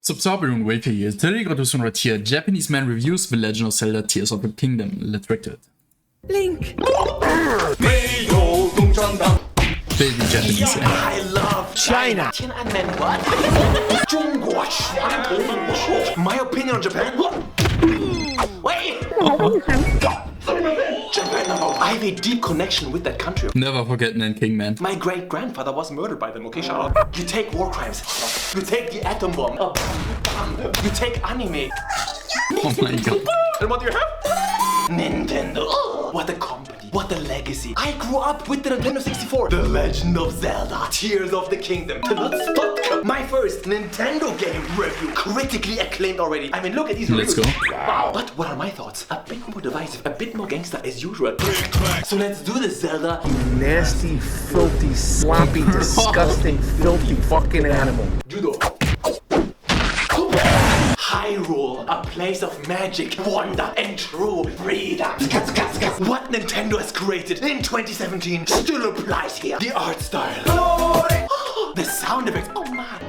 Subsorbing Wiki. Today got this one right here. Japanese man reviews The Legend of Zelda Tears of the Kingdom. Let's react to it. Link. Baby Japanese. I love China. What? My opinion on Japan. Wait. Japan. I have a deep connection with that country. Never forget Nanking, man. My great-grandfather was murdered by them, okay, shout out. You take war crimes. You take the atom bomb. You take anime. Oh my god. And what do you have? Nintendo. What a company. What a legacy. I grew up with the Nintendo 64. The Legend of Zelda. Tears of the Kingdom. My first Nintendo game review. Critically acclaimed already. I mean, look at these reviews. Let's go. Wow. But what are my thoughts? A bit more divisive. A bit more gangster as usual. So let's do this, Zelda. Nasty, filthy, sloppy, disgusting, filthy fucking animal. Judo. Hyrule, a place of magic, wonder, and true freedom. What Nintendo has created in 2017 still applies here. The art style. The sound effects. Oh man,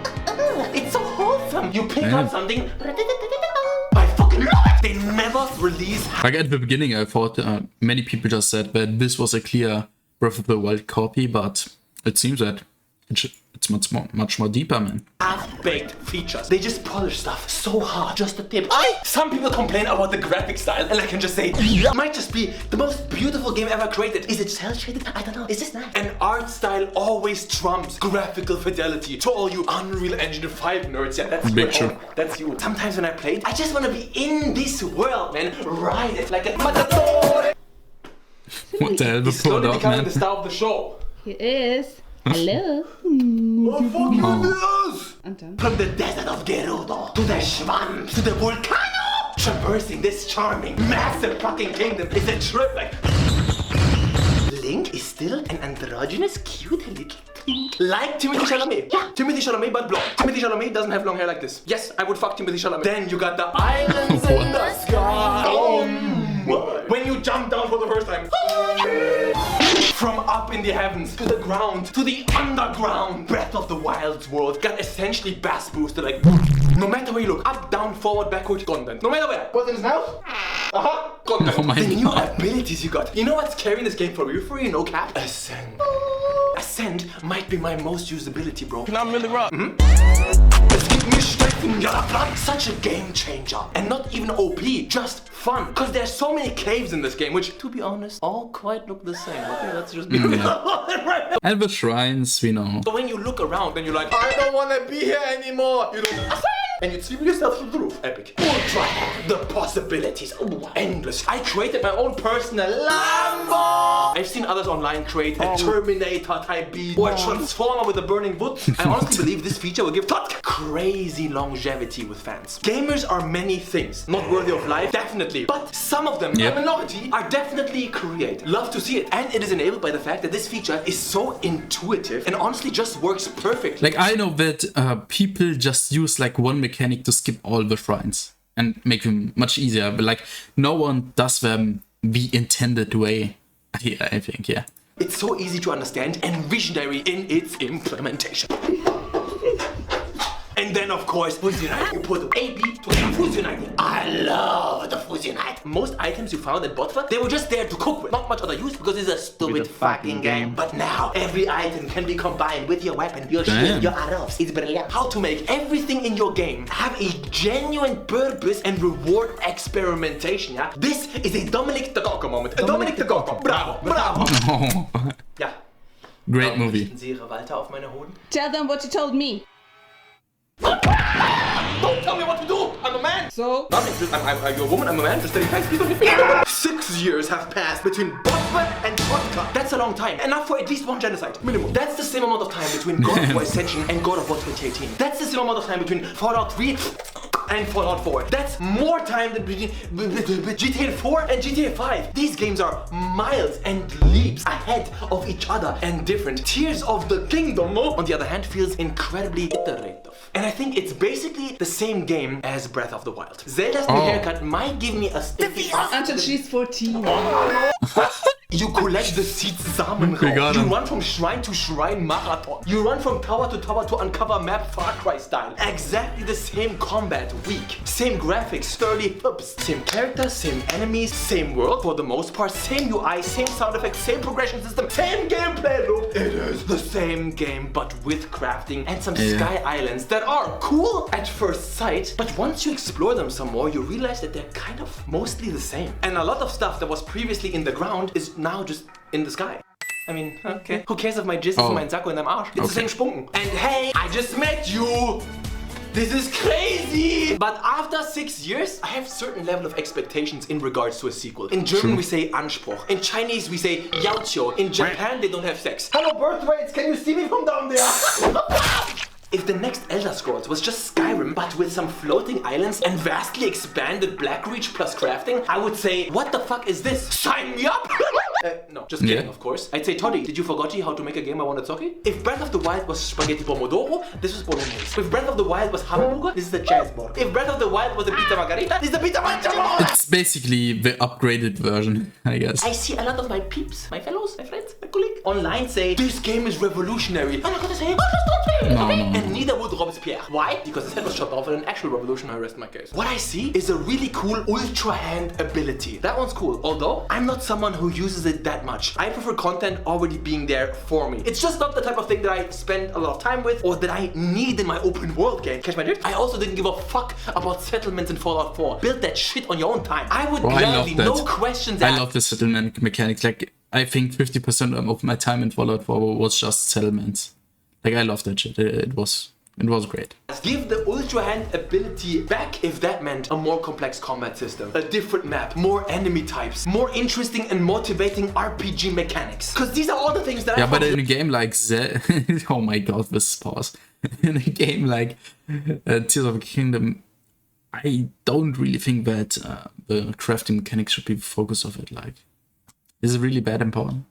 it's so wholesome. You pick up something. I fucking love it. They never release. Like at the beginning, I thought many people just said that this was a clear Breath of the Wild copy, but it seems that it's much more deeper, man. Half-baked features. They just polish stuff so hard. Just a tip. Some people complain about the graphic style, and I can just say, it might just be the most beautiful game ever created. Is it cel-shaded? I don't know. Is this nice? And art style always trumps graphical fidelity. To all you Unreal Engine 5 nerds, yeah, that's big true. That's you. Sometimes when I play it, I just want to be in this world, man. Ride it like a matador. What the hell? He's slowly becoming the star of the show. He is. Hello. Oh, fucking yes! Anton. From the desert of Gerudo to the swamp to the volcano, traversing this charming, massive fucking kingdom is a trip like. Link is still an androgynous, cute little thing. Like Timothée Chalamet. Yeah, Timothée Chalamet, but blonde. Timothée Chalamet doesn't have long hair like this. Yes, I would fuck Timothée Chalamet. Then you got the islands in the sky. When you jump down for the first time. From up in the heavens to the ground to the underground. Breath of the Wild's world got essentially bass boosted like no matter where you look, up, down, forward, backward, content. No matter where. What's in his mouth? Content. Oh my the new god. abilities you got. You know what's carrying this game for you? For you, no cap? Ascend. Ascend might be my most used ability, bro. And I'm really rough. Such a game changer. And not even OP, just fun. Cause there's so many caves in this game, which, to be honest, all quite look the same. Okay, let's just be And the shrines, we know. So when you look around and you're like, I don't wanna be here anymore. You don't and you sweep yourself through the roof. Epic. Ultra. The possibilities. Oh, endless. I created my own personal Lambo. I've seen others online create a Terminator type beat or a Transformer with a burning wood. I honestly believe this feature will give crazy longevity with fans. Gamers are many things. Not worthy of life, definitely. But some of them, a minority, are definitely creative. Love to see it. And it is enabled by the fact that this feature is so intuitive and honestly just works perfectly. Like I know that people just use like one mechanic to skip all the shrines and make them much easier, but like no one does them the intended way. I think, yeah. It's so easy to understand and visionary in its implementation. And then, of course, Fusionite. You put A, B to Fusionite. I love the Fusionite. Most items you found at Botfa, they were just there to cook with. Not much other use because it's a stupid fucking game. But now, every item can be combined with your weapon, your shield, your arrows. It's brilliant. How to make everything in your game have a genuine purpose and reward experimentation, yeah? This is a Dominic the Gawker moment. Dominic the Gawker. Bravo, bravo. Ja. Great movie. Walter auf meine Hoden. Tell them what you told me. Don't tell me what to do! I'm a man! So? Nothing. You're a woman, I'm a man. Just stay tight, please don't hit me. 6 years have passed between Botman and Vodka. That's a long time. Enough for at least one genocide. Minimum. That's the same amount of time between God of War Ascension and God of War 2018. That's the same amount of time between Fallout 3 and Fallout 4. That's more time than between GTA 4 and GTA 5. These games are miles and leaps ahead of each other and different. Tears of the Kingdom, on the other hand, feels incredibly iterative. And I think it's basically the same game as Breath of the Wild. Zelda's new haircut might give me a stiffy ass. Until she's 14. You collect the seeds Samenraum. You run from shrine to shrine marathon. You run from tower to uncover map Far Cry style. Exactly the same combat, weak. Same graphics, sturdy hoops. Same characters, same enemies, same world for the most part. Same UI, same sound effects, same progression system, same gameplay loop. It is the same game but with crafting and some sky islands that are cool at first sight. But once you explore them some more, you realize that they're kind of mostly the same. And a lot of stuff that was previously in the ground is now just in the sky. I mean, okay. Who cares if my jizz is mein Sacko in deinem Arsch? It's the same Spunken. And hey, I just met you! This is crazy! But after 6 years, I have certain level of expectations in regards to a sequel. In German we say Anspruch. In Chinese we say Yaoqiu. In Japan they don't have sex. Hello birth rates, can you see me from down there? If the next Elder Scrolls was just Skyrim, but with some floating islands and vastly expanded Blackreach plus crafting, I would say, what the fuck is this? Sign me up! No, just kidding, of course. I'd say, Toddy, did you forget how to make a game I want to talk? If Breath of the Wild was Spaghetti Pomodoro, this was Bolognese. If Breath of the Wild was Hamburger, this is the cheeseburger. If Breath of the Wild was a Pizza Margarita, this is the Pizza Margarita! It's basically the upgraded version, I guess. I see a lot of my peeps, my fellows, my friends, my colleagues, online say, this game is revolutionary. And I gotta say, No. and neither would Robespierre. Why? Because his head was chopped off in an actual revolution. I rest my case. What I see is a really cool ultra hand ability. That one's cool. Although, I'm not someone who uses it that much. I prefer content already being there for me. It's just not the type of thing that I spend a lot of time with or that I need in my open world game. Catch my drift? I also didn't give a fuck about settlements in Fallout 4. Build that shit on your own time. I would gladly, no questions asked. I love the settlement mechanic. Like, I think 50% of my time in Fallout 4 was just settlements. Like, I love that shit. It was great. Give the Ultra Hand ability back if that meant a more complex combat system, a different map, more enemy types, more interesting and motivating RPG mechanics. Because these are all the things that I but in a game like Zelda, oh my god, this pause. In a game like Tears of the Kingdom, I don't really think that the crafting mechanics should be the focus of it. Like, is it really bad and important?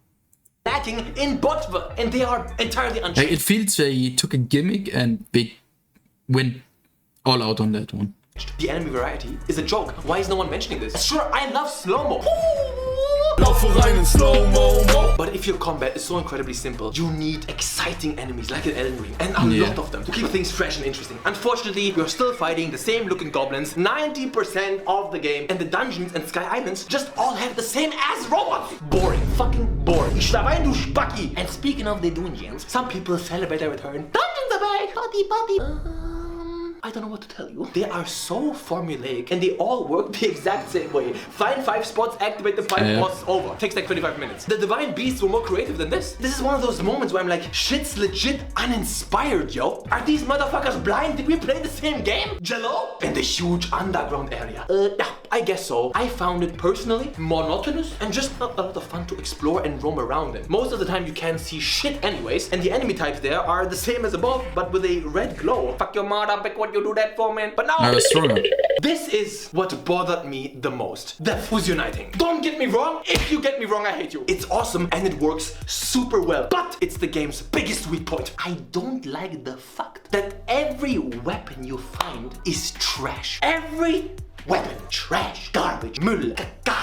Lacking in Botwa, and they are entirely unchanged. Like, it feels they took a gimmick and they went all out on that one. The enemy variety is a joke. Why is no one mentioning this? Sure, I love slow-mo. But if your combat is so incredibly simple, you need exciting enemies like in Elden Ring and a lot of them to keep things fresh and interesting. Unfortunately, you're still fighting the same looking goblins 90% of the game, and the dungeons and Sky Islands just all have the same ass robots. Boring. Fucking boring. Ich schlag ein, du Spacki. And speaking of the dungeons, some people celebrate their return. Dungeons are back! Buddy. I don't know what to tell you. They are so formulaic and they all work the exact same way. Find 5 spots, activate the 5 bosses, over. Takes like 25 minutes. The Divine Beasts were more creative than this. This is one of those moments where I'm like, shit's legit uninspired, yo. Are these motherfuckers blind? Did we play the same game? Jello? In the huge underground area. Yeah, I guess so. I found it personally monotonous and just not a lot of fun to explore and roam around in. Most of the time you can't see shit anyways, and the enemy types there are the same as above, but with a red glow. Fuck your mother, back what you do that for, man. But now, this is what bothered me the most. The fusionating. Don't get me wrong. If you get me wrong, I hate you. It's awesome and it works super well, but it's the game's biggest weak point. I don't like the fact that every weapon you find is trash. Every weapon, trash, garbage, Müll,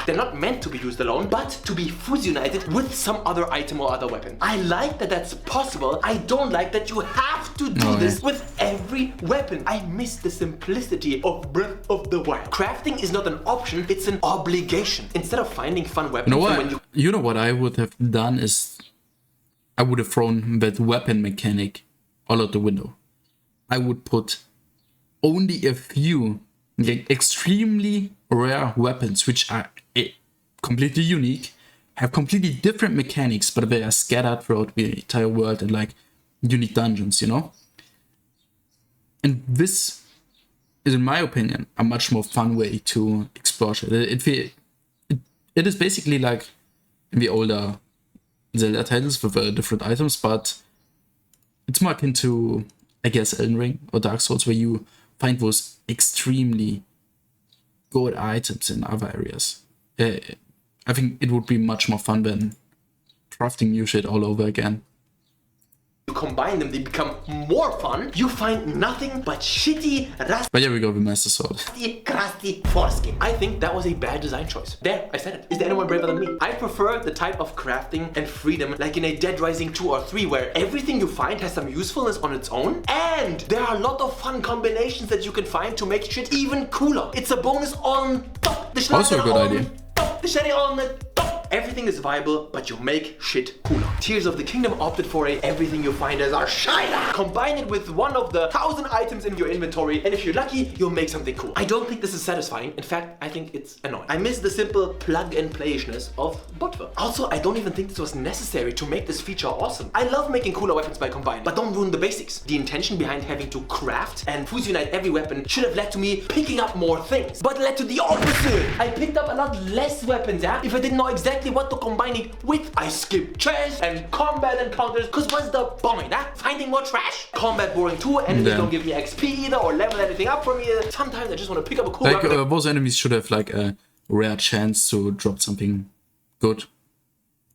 They're not meant to be used alone, but to be fusionated with some other item or other weapon. I like that that's possible. I don't like that you have to do this with every weapon. I miss the simplicity of Breath of the Wild. Crafting is not an option, it's an obligation. Instead of finding fun weapons, you know what I would have done is I would have thrown that weapon mechanic all out the window. I would put only a few extremely rare weapons, which are completely unique, have completely different mechanics, but they are scattered throughout the entire world in like unique dungeons, you know? And this is, in my opinion, a much more fun way to explore it. It is basically like in the older Zelda titles with different items, but it's more akin to, I guess, Elden Ring or Dark Souls, where you find those extremely good items in other areas. I think it would be much more fun than crafting new shit all over again. you combine them, they become more fun. You find nothing but shitty, But yeah, we go with Master Sword. crusty foreskin. I think that was a bad design choice. There, I said it. Is there anyone braver than me? I prefer the type of crafting and freedom like in a Dead Rising 2 or 3 where everything you find has some usefulness on its own and there are a lot of fun combinations that you can find to make shit even cooler. It's a bonus on top. The Also a good idea. Top. The sherry on the top. Everything is viable, but you make shit cooler. Tears of the Kingdom opted for a everything you find as a shiner. Combine it with one of the 1,000 items in your inventory, and if you're lucky, you'll make something cool. I don't think this is satisfying. In fact, I think it's annoying. I miss the simple plug-and-playishness of Botver. Also, I don't even think this was necessary to make this feature awesome. I love making cooler weapons by combining, but don't ruin the basics. The intention behind having to craft and fusionate every weapon should have led to me picking up more things, but led to the opposite. I picked up a lot less weapons, yeah? If I didn't know exactly what to combine it with. I skipped chests and combat encounters, cause what's the point, huh? Finding more trash? Combat boring too, enemies don't give me XP either or level anything up for me. Sometimes I just want to pick up a cool weapon. Those enemies should have like a rare chance to drop something good,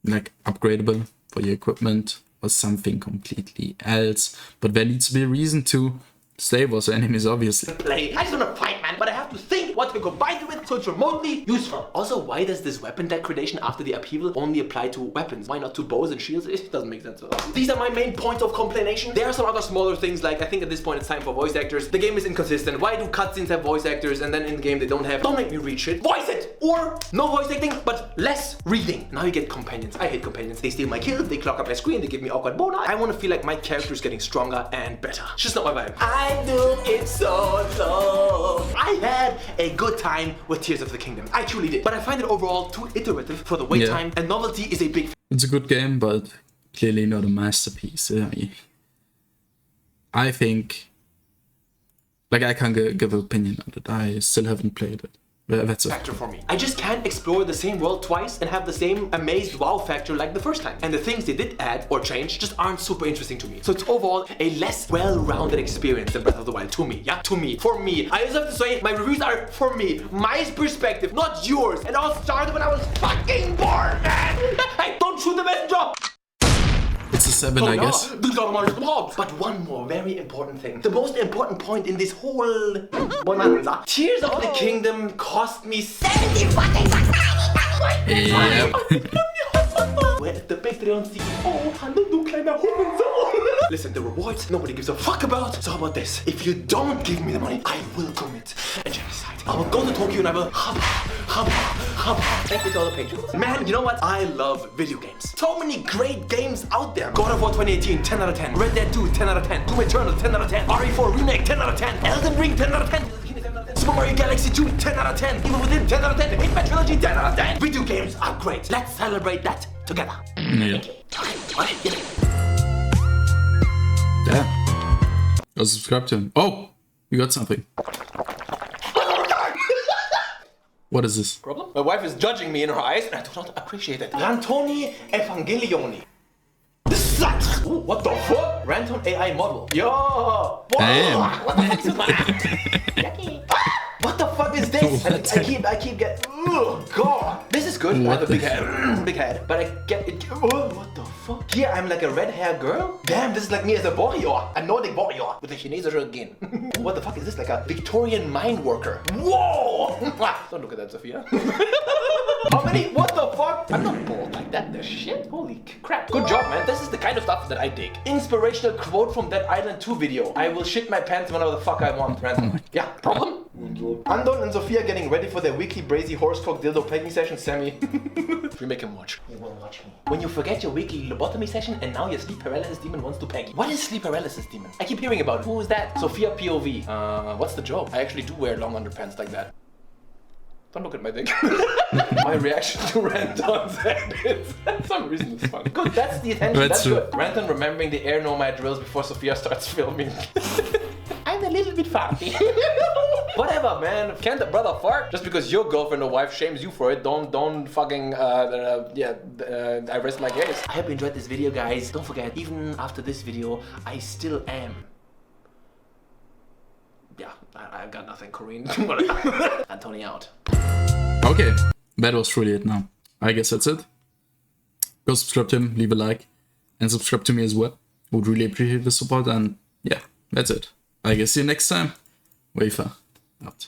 like upgradable for your equipment or something completely else. But there needs to be a reason to slay those enemies, obviously. Play. I just want to fight, man, but I have to think what to combine it with so it's remotely useful. Also, why does this weapon degradation after the upheaval only apply to weapons? Why not to bows and shields? It doesn't make sense at all. These are my main points of complaination. There are some other smaller things, like I think at this point it's time for voice actors. The game is inconsistent. Why do cutscenes have voice actors and then in the game they don't have? Don't make me read shit. Voice it! Or no voice acting, but less reading. Now you get companions. I hate companions. They steal my kills, they clog up my screen, they give me awkward bonus. I want to feel like my character is getting stronger and better. It's just not my vibe. I do it so low. I had a good time with Tears of the Kingdom. I truly did. But I find it overall too iterative for the wait time, and novelty is a big... It's a good game, but clearly not a masterpiece. I think... Like, I can't give an opinion on it. I still haven't played it. That's a factor for me. I just can't explore the same world twice and have the same amazed wow factor like the first time. And the things they did add or change just aren't super interesting to me. So it's overall a less well-rounded experience than Breath of the Wild to me. Yeah, to me. For me. I just have to say my reviews are for me. My perspective, not yours. And all started when I was fucking bored, man. Hey, don't shoot the messenger. It's a 7, I guess. But one more very important thing. The most important point in this whole bonanza. Tears of the Kingdom cost me 70 fucking Yep. Where is the Patreon CEO? And the kleiner Hurensohn. Listen, the rewards nobody gives a fuck about. So how about this? If you don't give me the money, I will commit a genocide. I will go to Tokyo and I will Thank you to all the patrons. Man, you know what? I love video games. So many great games out there. God of War 2018, 10 out of 10. Red Dead 2, 10 out of 10. Doom Eternal, 10 out of 10. RE4 Remake, 10 out of 10. Elden Ring, 10 out of 10. Super Mario Galaxy 2, 10 out of 10. Even Within, 10 out of 10. Hitman Trilogy, 10 out of 10. Video games are great. Let's celebrate that together. Yeah. Yeah. Go subscribe to him. Oh, you got something. What is this? Problem? My wife is judging me in her eyes and I do not appreciate it. Rantoni Evangelioni. This sucks! Ooh, what the fuck? Ranton AI model. Yo! Damn. What the fuck is this? What the fuck is this? I keep getting... Oh god! This is good. I have a big head. Big head. But I get it... Oh, what the fuck? Here I'm like a red hair girl? Damn, this is like me as a warrior. A Nordic warrior. With a chinesische skin. What the fuck is this? Like a Victorian mine worker. Whoa! Don't look at that, Sophia. How many? What the fuck? I'm not bored like that. The shit? Holy crap. Good job, man. This is the kind of stuff that I dig. Inspirational quote from Dead Island 2 video. I will shit my pants whenever the fuck I want. Ranton. Yeah, problem? Andon and Sophia getting ready for their weekly brazy horsecock dildo pegging session. Sammy. We make him watch. He will watch me. When you forget your weekly lobotomy session and now your sleep paralysis demon wants to peg you. What is sleep paralysis demon? I keep hearing about it. Who is that? Sophia POV. What's the joke? I actually do wear long underpants like that. Don't look at my dick. My reaction to Ranton's head is, for some reason, it's funny. Good, that's the attention, that's good. Ranton remembering the air nomad drills before Sophia starts filming. I'm a little bit farty. Whatever, man. Can't a brother fart? Just because your girlfriend or wife shames you for it, don't fucking, I rest my case. I hope you enjoyed this video, guys. Don't forget, even after this video, I still am. Yeah, I've got nothing, Corinne. Antoni out. Okay, that was really it now. I guess that's it. Go subscribe to him, leave a like, and subscribe to me as well. Would really appreciate the support, and yeah, that's it. I guess see you next time. Wafer out.